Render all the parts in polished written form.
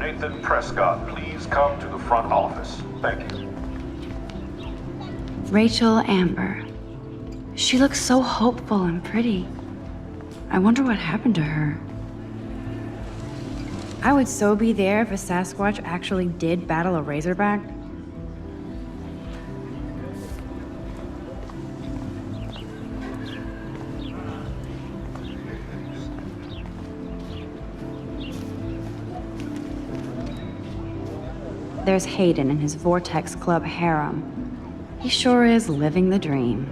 Nathan Prescott, please come to the front office. Thank you. Rachel Amber. She looks so hopeful and pretty. I wonder what happened to her. I would so be there if a Sasquatch actually did battle a Razorback. There's Hayden and his Vortex Club harem. He sure is living the dream.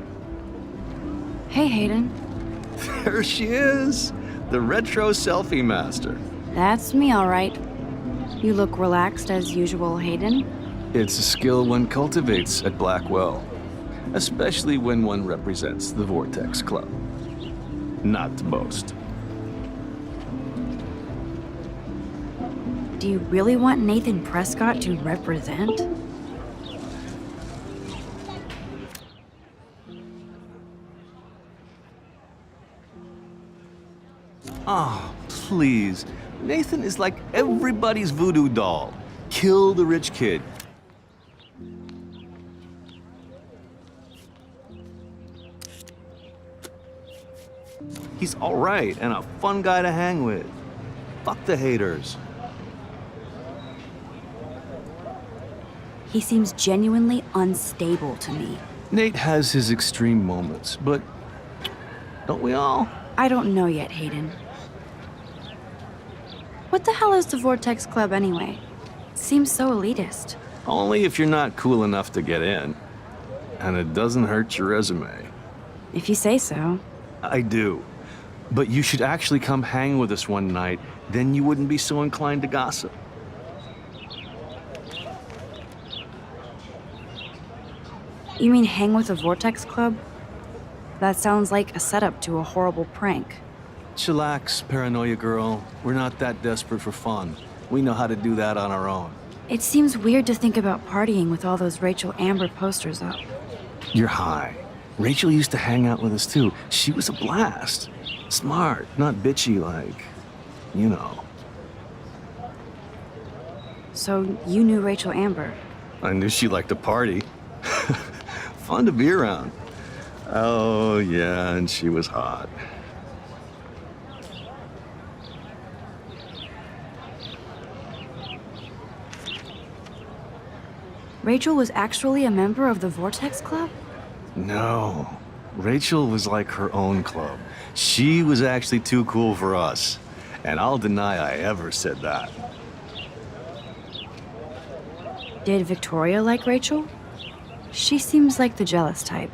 Hey, Hayden. There she is, the retro selfie master. That's me, all right. You look relaxed as usual, Hayden. It's a skill one cultivates at Blackwell, especially when one represents the Vortex Club. Not to boast. Do you really want Nathan Prescott to represent? Oh, please. Nathan is like everybody's voodoo doll. Kill the rich kid. He's all right and a fun guy to hang with. Fuck the haters. He seems genuinely unstable to me. Nate has his extreme moments, but don't we all? I don't know yet, Hayden. What the hell is the Vortex Club anyway? Seems so elitist. Only if you're not cool enough to get in. And it doesn't hurt your resume. If you say so. I do. But you should actually come hang with us one night, then you wouldn't be so inclined to gossip. You mean hang with the Vortex Club? That sounds like a setup to a horrible prank. Chillax, paranoia girl. We're not that desperate for fun. We know how to do that on our own. It seems weird to think about partying with all those Rachel Amber posters up. You're high. Rachel used to hang out with us too. She was a blast. Smart, not bitchy like, you know. So you knew Rachel Amber? I knew she liked to party. Fun to be around. Oh, yeah, and she was hot. Rachel was actually a member of the Vortex Club? No. Rachel was like her own club. She was actually too cool for us. And I'll deny I ever said that. Did Victoria like Rachel? She seems like the jealous type.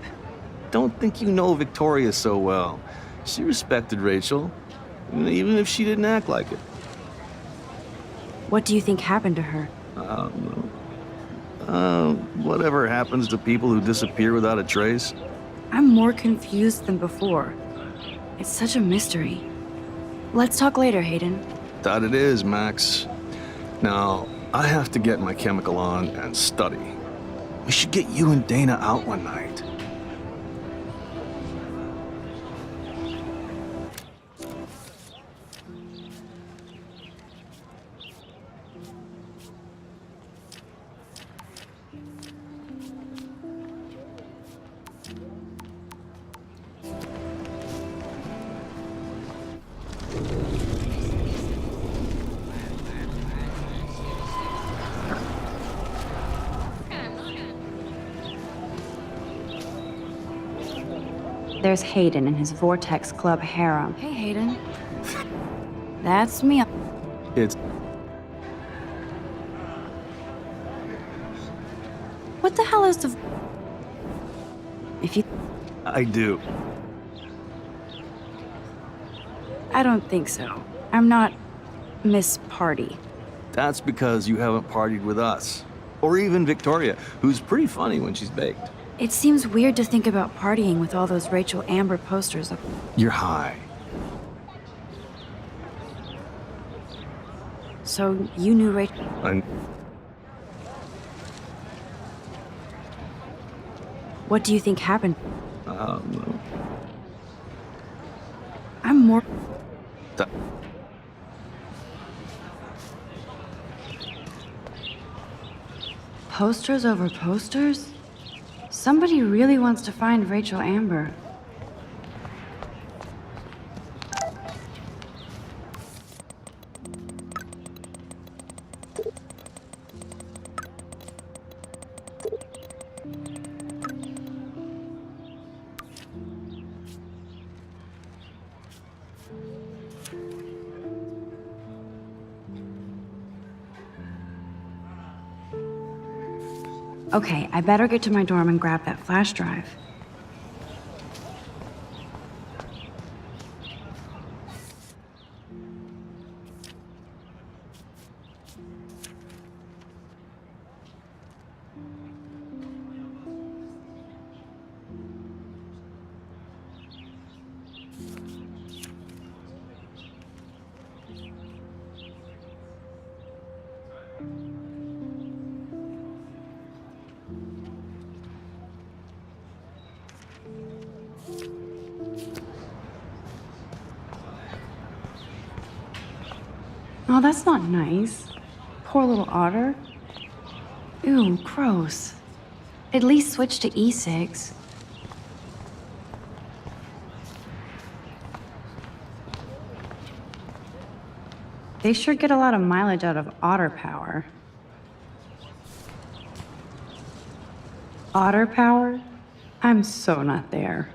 Don't think you know Victoria so well. She respected Rachel, even if she didn't act like it. What do you think happened to her? Whatever happens to people who disappear without a trace. I'm more confused than before. It's such a mystery. Let's talk later, Hayden. That it is, Max. Now, I have to get my chemical on and study. We should get you and Dana out one night. There's Hayden and his Vortex Club harem. Hey, Hayden. That's me. It's... What the hell is the... If you... I do. I don't think so. I'm not Miss Party. That's because you haven't partied with us. Or even Victoria, who's pretty funny when she's baked. It seems weird to think about partying with all those Rachel Amber posters up. You're high. So you knew Rachel... What do you think happened? I'm more... Posters over posters? Somebody really wants to find Rachel Amber. Okay, I better get to my dorm and grab that flash drive. Oh, that's not nice. Poor little otter. Ew, gross. At least switch to e-cigs. They sure get a lot of mileage out of otter power. Otter power? I'm so not there.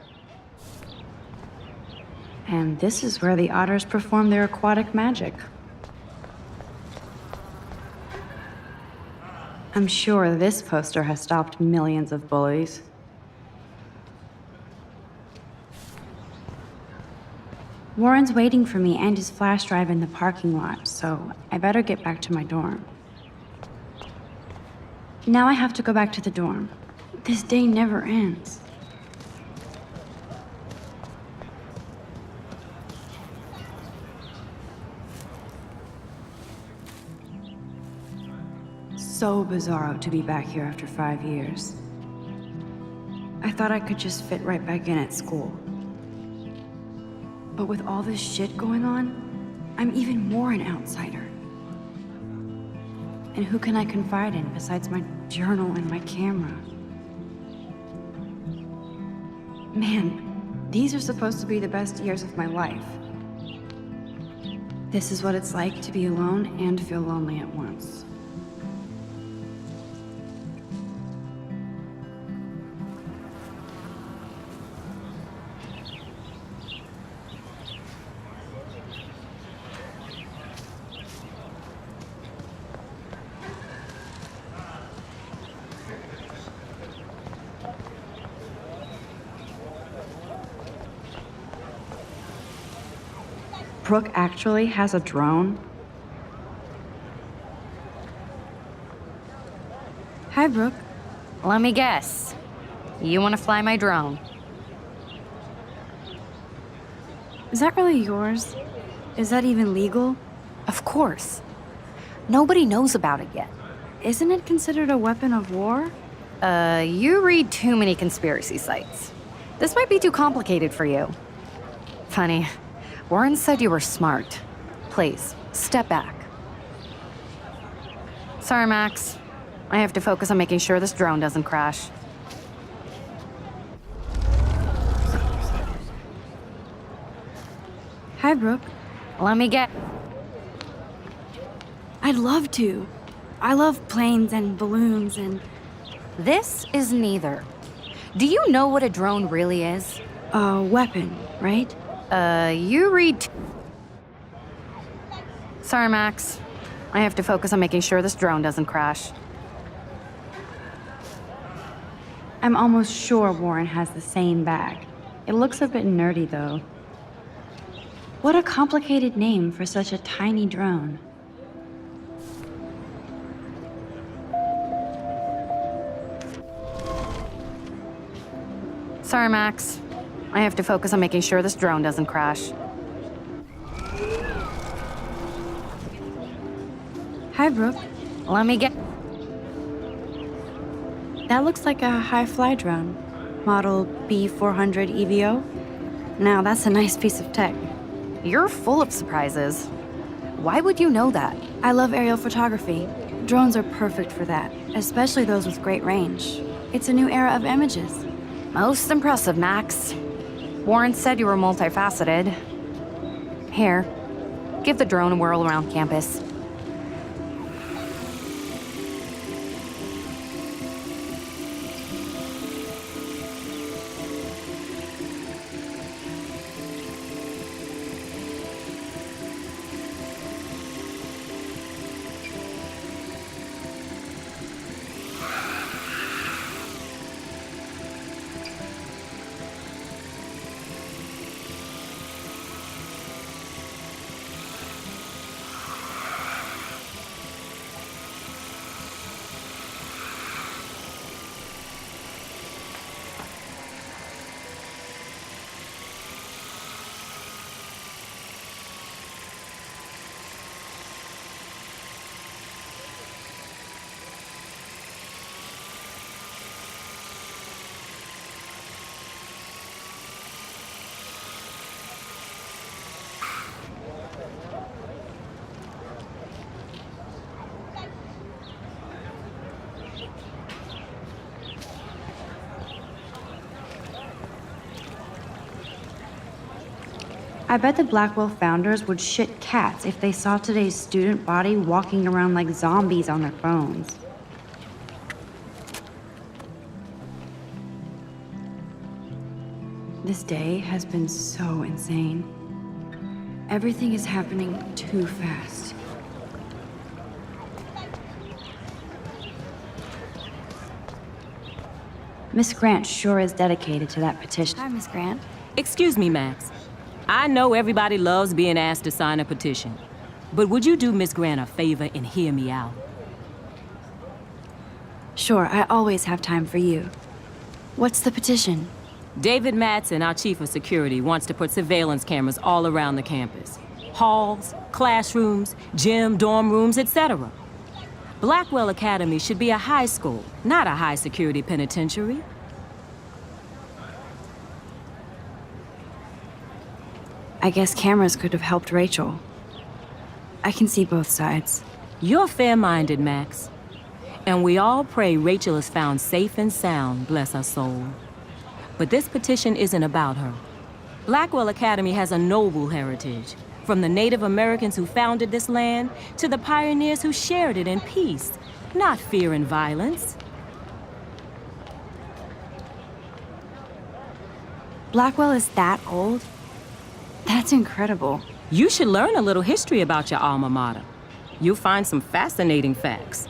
And this is where the otters perform their aquatic magic. I'm sure this poster has stopped millions of bullies. Warren's waiting for me and his flash drive in the parking lot, so I better get back to my dorm. Now I have to go back to the dorm. This day never ends. So bizarro to be back here after 5 years. I thought I could just fit right back in at school. But with all this shit going on, I'm even more an outsider. And who can I confide in besides my journal and my camera? Man, these are supposed to be the best years of my life. This is what it's like to be alone and feel lonely at once. Brooke actually has a drone? Hi, Brooke. Let me guess. You want to fly my drone? Is that really yours? Is that even legal? Of course. Nobody knows about it yet. Isn't it considered a weapon of war? You read too many conspiracy sites. This might be too complicated for you. Funny. Warren said you were smart. Please, step back. Sorry, Max. I have to focus on making sure this drone doesn't crash. Hi, Brooke. Let me get... I'd love to. I love planes and balloons and... This is neither. Do you know what a drone really is? A weapon, right? You read... Sorry, Max. I have to focus on making sure this drone doesn't crash. I'm almost sure Warren has the same bag. It looks a bit nerdy, though. What a complicated name for such a tiny drone. Sorry, Max. I have to focus on making sure this drone doesn't crash. Hi, Brooke. Let me get... That looks like a high-fly drone. Model B400 EVO. Now, that's a nice piece of tech. You're full of surprises. Why would you know that? I love aerial photography. Drones are perfect for that, especially those with great range. It's a new era of images. Most impressive, Max. Warren said you were multifaceted. Here, give the drone a whirl around campus. I bet the Blackwell founders would shit cats if they saw today's student body walking around like zombies on their phones. This day has been so insane. Everything is happening too fast. Miss Grant sure is dedicated to that petition. Hi, Miss Grant. Excuse me, Max. I know everybody loves being asked to sign a petition, but would you do Miss Grant a favor and hear me out? Sure, I always have time for you. What's the petition? David Madsen, our chief of security, wants to put surveillance cameras all around the campus. Halls, classrooms, gym, dorm rooms, etc. Blackwell Academy should be a high school, not a high-security penitentiary. I guess cameras could have helped Rachel. I can see both sides. You're fair-minded, Max. And we all pray Rachel is found safe and sound, bless her soul. But this petition isn't about her. Blackwell Academy has a noble heritage, from the Native Americans who founded this land to the pioneers who shared it in peace, not fear and violence. Blackwell is that old? That's incredible. You should learn a little history about your alma mater. You'll find some fascinating facts.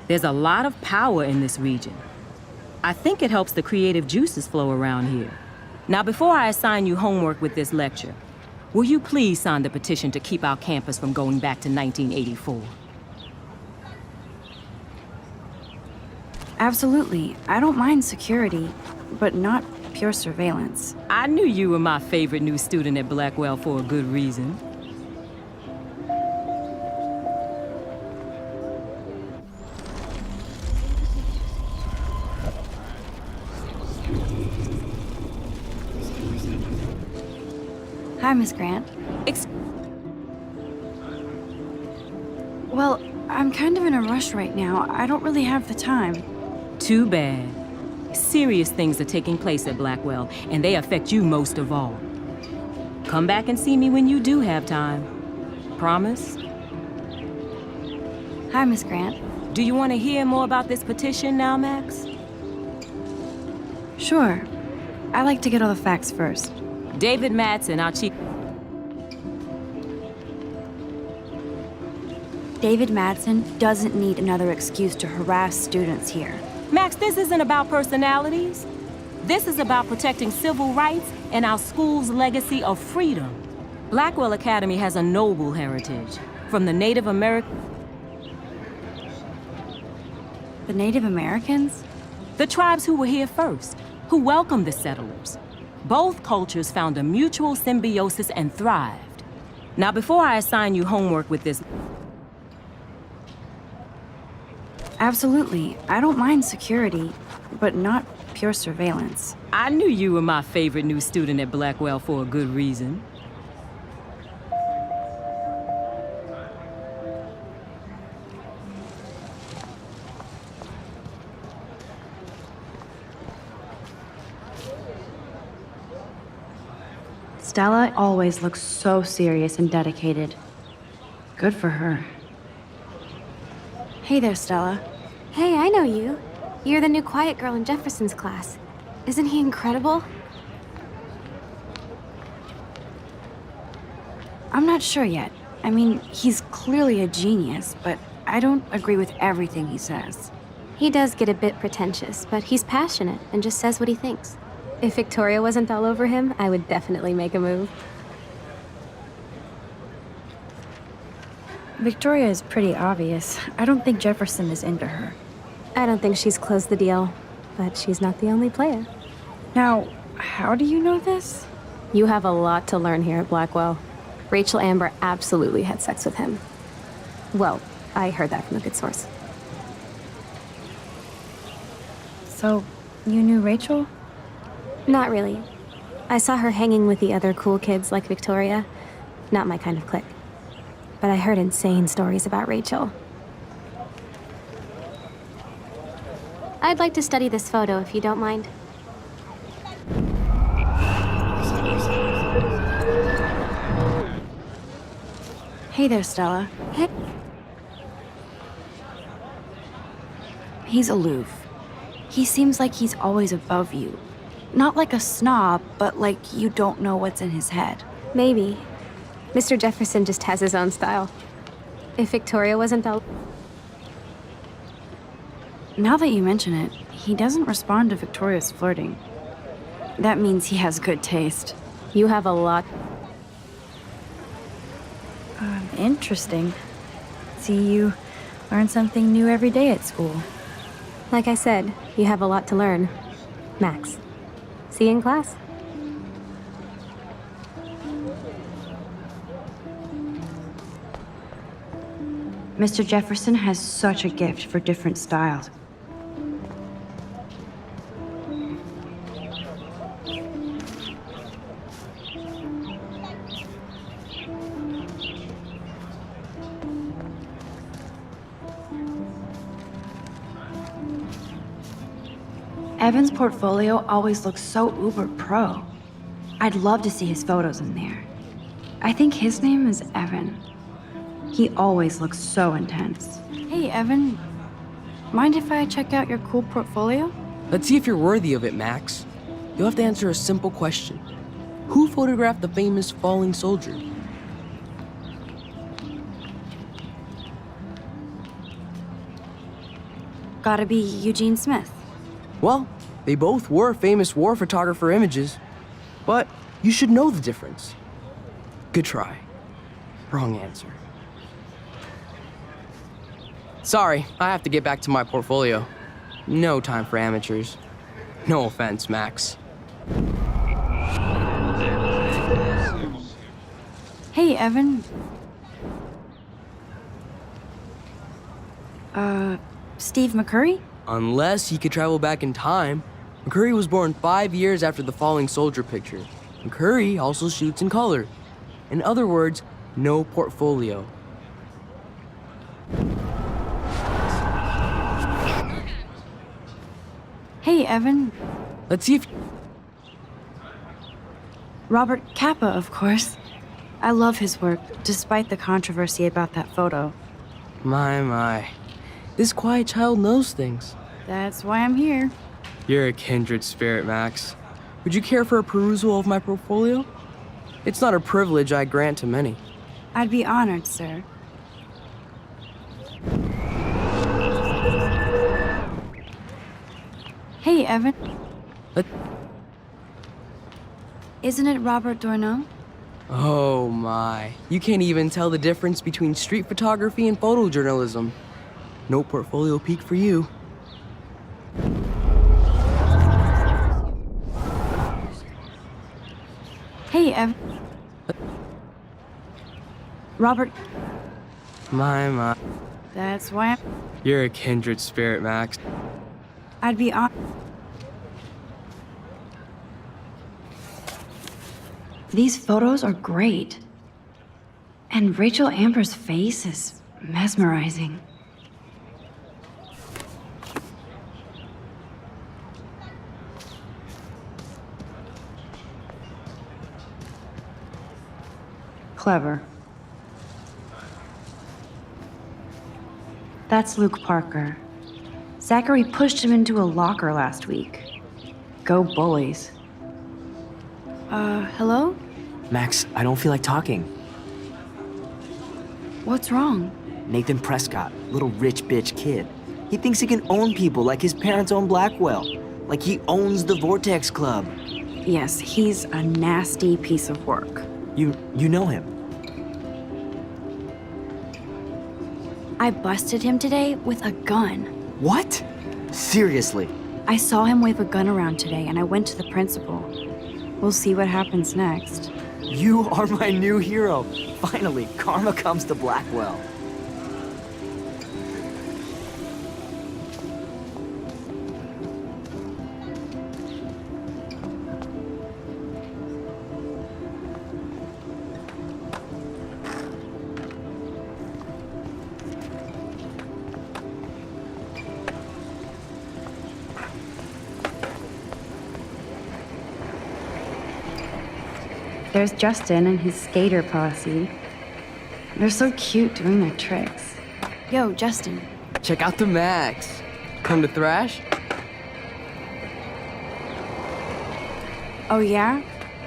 There's a lot of power in this region. I think it helps the creative juices flow around here. Now, before I assign you homework with this lecture, will you please sign the petition to keep our campus from going back to 1984? Absolutely. I don't mind security, but not pure surveillance. I knew you were my favorite new student at Blackwell for a good reason. Hi, Miss Grant. Well, I'm kind of in a rush right now. I don't really have the time. Too bad. Serious things are taking place at Blackwell, and they affect you most of all. Come back and see me when you do have time. Promise? Hi, Miss Grant. Do you want to hear more about this petition now, Max? Sure. I like to get all the facts first. David Madsen, our chief... David Madsen doesn't need another excuse to harass students here. Max, this isn't about personalities. This is about protecting civil rights and our school's legacy of freedom. Blackwell Academy has a noble heritage, from the Native American... The Native Americans? The tribes who were here first, who welcomed the settlers. Both cultures found a mutual symbiosis and thrived. Now, before I assign you homework with this... Absolutely. I don't mind security, but not pure surveillance. I knew you were my favorite new student at Blackwell for a good reason. Stella always looks so serious and dedicated. Good for her. Hey there, Stella. Hey, I know you. You're the new quiet girl in Jefferson's class. Isn't he incredible? I'm not sure yet. I mean, he's clearly a genius, but I don't agree with everything he says. He does get a bit pretentious, but he's passionate and just says what he thinks. If Victoria wasn't all over him, I would definitely make a move. Victoria is pretty obvious. I don't think Jefferson is into her. I don't think she's closed the deal, but she's not the only player. Now, how do you know this? You have a lot to learn here at Blackwell. Rachel Amber absolutely had sex with him. Well, I heard that from a good source. So, you knew Rachel? Not really. I saw her hanging with the other cool kids like Victoria. Not my kind of clique. But I heard insane stories about Rachel. I'd like to study this photo if you don't mind. Hey there, Stella. Hey. He's aloof. He seems like he's always above you. Not like a snob, but like you don't know what's in his head. Maybe. Mr. Jefferson just has his own style. If Victoria wasn't all... Now that you mention it, he doesn't respond to Victoria's flirting. That means he has good taste. You have a lot... Interesting. See, you learn something new every day at school. Like I said, you have a lot to learn. Max. See you in class. Mr. Jefferson has such a gift for different styles. Evan's portfolio always looks so uber pro. I'd love to see his photos in there. I think his name is Evan. He always looks so intense. Hey, Evan. Mind if I check out your cool portfolio? Let's see if you're worthy of it, Max. You'll have to answer a simple question. Who photographed the famous falling soldier? Gotta be Eugene Smith. Well, they both were famous war photographer images. But you should know the difference. Good try. Wrong answer. Sorry, I have to get back to my portfolio. No time for amateurs. No offense, Max. Hey, Evan. Steve McCurry? Unless he could travel back in time. McCurry was born 5 years after the falling soldier picture. McCurry also shoots in color. In other words, no portfolio. Hey, Evan. Let's see if... Robert Capa, of course. I love his work, despite the controversy about that photo. My. This quiet child knows things. That's why I'm here. You're a kindred spirit, Max. Would you care for a perusal of my portfolio? It's not a privilege I grant to many. I'd be honored, sir. Hey, Evan. Let... Isn't it Robert Dourneau? Oh my. You can't even tell the difference between street photography and photojournalism. No portfolio peak for you. Hey, Evan. Robert. My. That's why I'm... You're a kindred spirit, Max. I'd be honored. These photos are great. And Rachel Amber's face is mesmerizing. Clever. That's Luke Parker. Zachary pushed him into a locker last week. Go bullies. Hello? Max, I don't feel like talking. What's wrong? Nathan Prescott, little rich bitch kid. He thinks he can own people like his parents own Blackwell. Like he owns the Vortex Club. Yes, he's a nasty piece of work. You know him. I busted him today with a gun. What? Seriously? I saw him wave a gun around today and I went to the principal. We'll see what happens next. You are my new hero. Finally, karma comes to Blackwell. There's Justin and his skater posse. They're so cute doing their tricks. Yo, Justin. Check out the Max. Come to thrash? Oh yeah?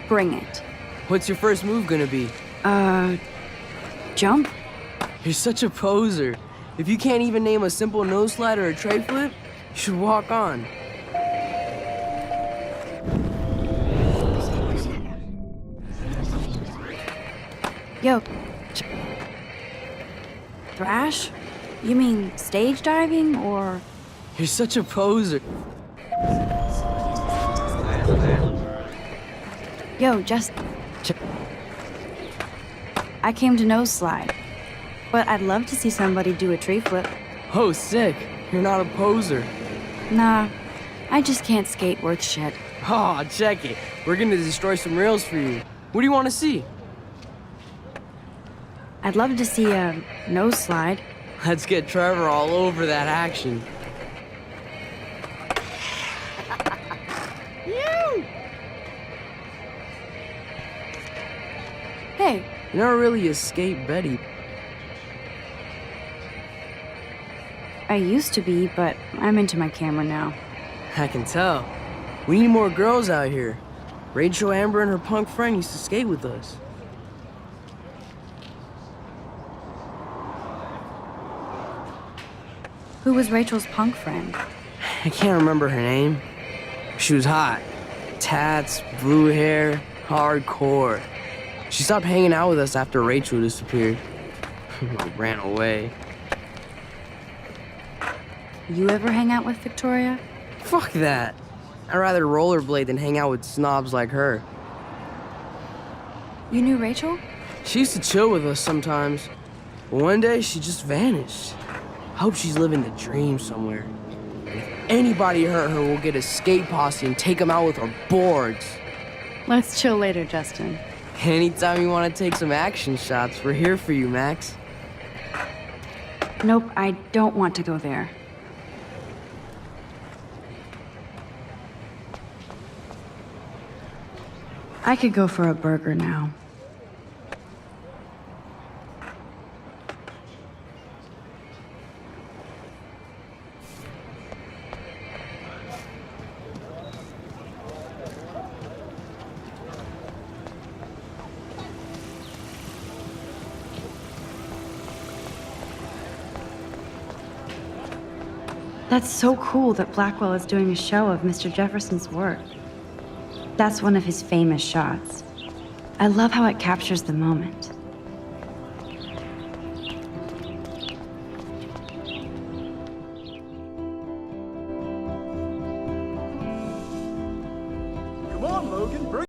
Bring it. What's your first move gonna be? Jump? You're such a poser. If you can't even name a simple nose slide or a tray flip, you should walk on. Yo. Thrash? You mean stage diving or... You're such a poser. Yo, just... I came to nose slide. But I'd love to see somebody do a tree flip. Oh, sick. You're not a poser. Nah, I just can't skate worth shit. Oh, check it. We're gonna destroy some rails for you. What do you want to see? I'd love to see a nose slide. Let's get Trevor all over that action. Hey, You never really escaped Betty. I used to be, but I'm into my camera now. I can tell. We need more girls out here. Rachel, Amber, and her punk friend used to skate with us. Who was Rachel's punk friend? I can't remember her name. She was hot. Tats, blue hair, hardcore. She stopped hanging out with us after Rachel disappeared. Ran away. You ever hang out with Victoria? Fuck that. I'd rather rollerblade than hang out with snobs like her. You knew Rachel? She used to chill with us sometimes. But one day, she just vanished. I hope she's living the dream somewhere. If anybody hurt her, we'll get a skate posse and take them out with our boards. Let's chill later, Justin. Anytime you want to take some action shots, we're here for you, Max. Nope, I don't want to go there. I could go for a burger now. That's so cool that Blackwell is doing a show of Mr. Jefferson's work. That's one of his famous shots. I love how it captures the moment.